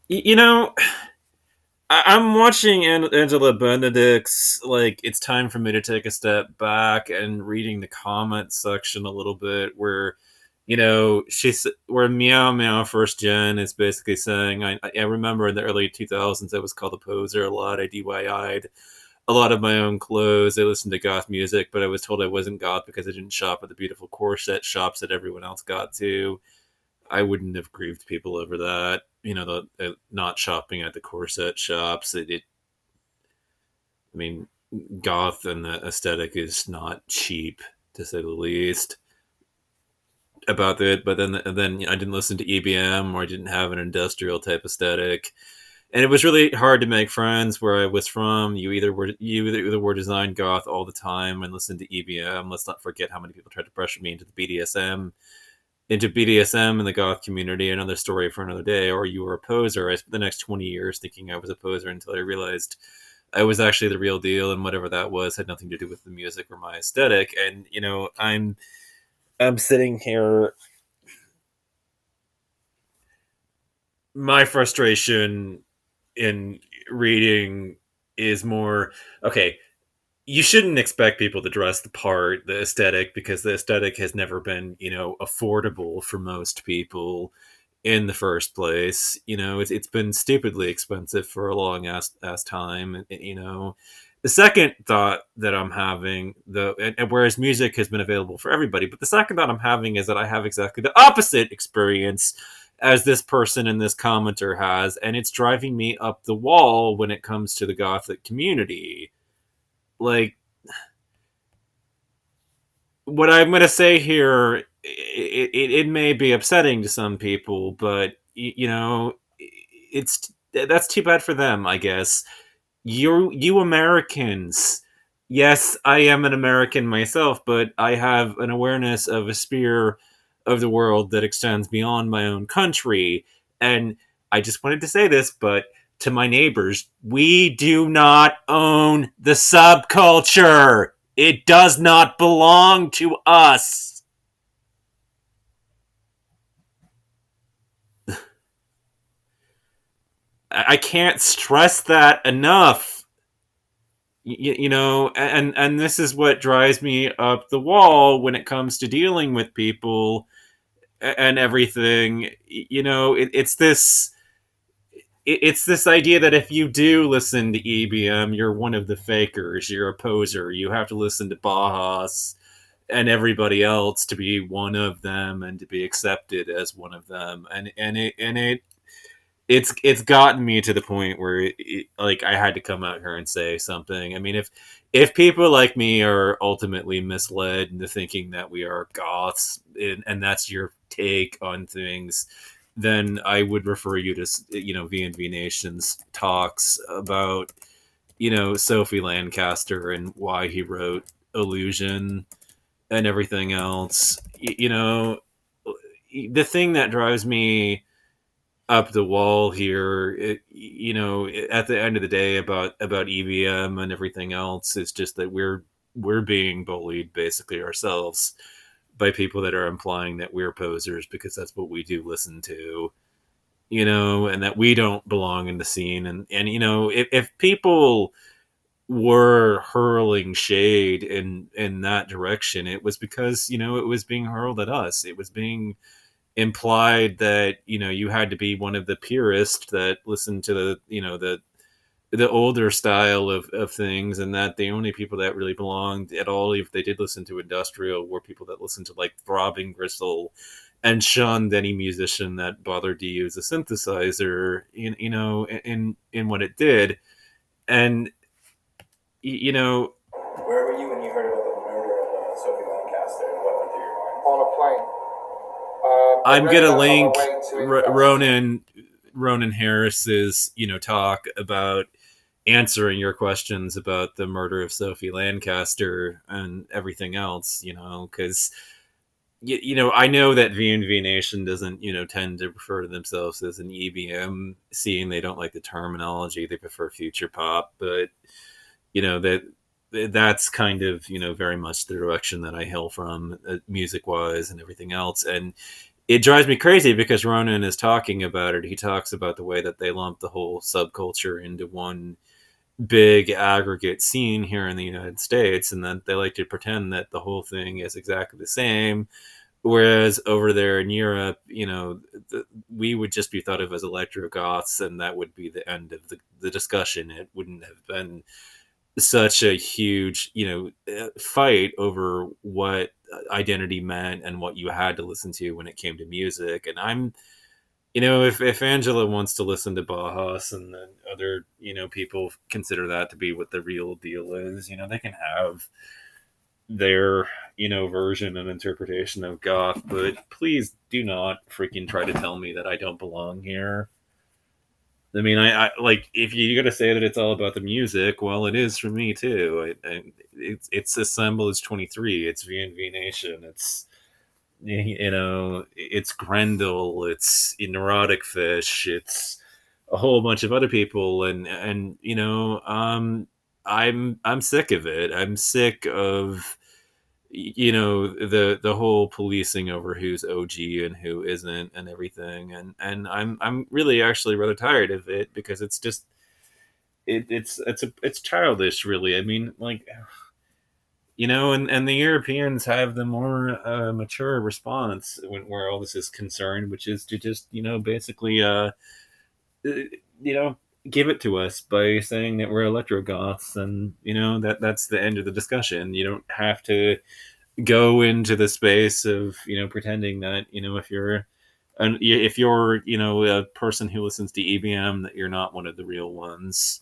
You know, I'm watching Angela Benedict's, like, it's time for me to take a step back and reading the comment section a little bit where, she's where Meow Meow First Gen is basically saying, I remember in the early 2000s, I was called a poser a lot. I DIY'd a lot of my own clothes. I listened to goth music, but I was told I wasn't goth because I didn't shop at the beautiful corset shops that everyone else got to. I wouldn't have grieved people over that. The not shopping at the corset shops. I mean, goth and the aesthetic is not cheap to say the least about it. But then I didn't listen to EBM, or I didn't have an industrial type aesthetic, and it was really hard to make friends where I was from. You either were designed goth all the time and listened to EBM. Let's not forget how many people tried to pressure me into BDSM in the goth community. Another story for another day. Or you were a poser. I spent the next 20 years thinking I was a poser until I realized I was actually the real deal, and whatever that was had nothing to do with the music or my aesthetic. And I'm sitting here. My frustration in reading is more okay. You shouldn't expect people to dress the part, the aesthetic, because the aesthetic has never been, affordable for most people in the first place. It's been stupidly expensive for a long ass time. The second thought that I'm having, though, and whereas music has been available for everybody, but the second thought I'm having is that I have exactly the opposite experience as this person in this commenter has, and it's driving me up the wall when it comes to the gothic community. Like, what I'm going to say here, it may be upsetting to some people, but it's that's too bad for them, I guess. You Americans, yes, I am an American myself, but I have an awareness of a sphere of the world that extends beyond my own country, and I just wanted to say this, but to my neighbors, we do not own the subculture. It does not belong to us. I can't stress that enough. And this is what drives me up the wall when it comes to dealing with people and everything. It's this idea that if you do listen to EBM, you're one of the fakers. You're a poser. You have to listen to Bajas and everybody else to be one of them and to be accepted as one of them. And it's gotten me to the point where like I had to come out here and say something. I mean, if people like me are ultimately misled into thinking that we are goths, and that's your take on things, then I would refer you to V&V Nation's talks about Sophie Lancaster and why he wrote Illusion and everything else. The thing that drives me up the wall here, at the end of the day, about EVM and everything else, is just that we're being bullied basically ourselves by people that are implying that we're posers because that's what we do listen to, and that we don't belong in the scene. And if people were hurling shade in that direction, it was because it was being hurled at us. It was being implied that you had to be one of the purists that listened to the older style of things, and that the only people that really belonged at all, if they did listen to industrial, were people that listened to like Throbbing Gristle and shunned any musician that bothered to use a synthesizer in what it did. And you know Where were you when you heard about the murder of Sophie Lancaster, and what went through your mind? On a plane. I I'm read gonna it on the link way to invest. Ronan Harris's talk about answering your questions about the murder of Sophie Lancaster and everything else, because I know that V&V Nation doesn't tend to refer to themselves as an EBM, seeing they don't like the terminology. They prefer future pop, but that that's kind of very much the direction that I hail from, music wise and everything else. And it drives me crazy because Ronan is talking about it. He talks about the way that they lump the whole subculture into one big aggregate scene here in the United States, and then they like to pretend that the whole thing is exactly the same. Whereas over there in Europe, we would just be thought of as electro goths, and that would be the end of the discussion. It wouldn't have been such a huge, fight over what identity meant and what you had to listen to when it came to music. And if Angela wants to listen to Bauhaus and then other, people consider that to be what the real deal is, they can have their, version and interpretation of goth, but please do not freaking try to tell me that I don't belong here. I mean, I like if you got to say that it's all about the music. Well, it is for me too. It's Assemblage 23. It's VNV Nation. It's Grendel. It's Neurotic Fish. It's a whole bunch of other people, and I'm sick of it. I'm sick of the whole policing over who's OG and who isn't and everything, and I'm really actually rather tired of it because it's just it's childish, really. I mean, like, and the Europeans have the more mature response where all this is concerned, which is to just basically you know give it to us by saying that we're electro goths, and that's the end of the discussion. You don't have to go into the space of pretending that if you're a person who listens to EBM, that you're not one of the real ones.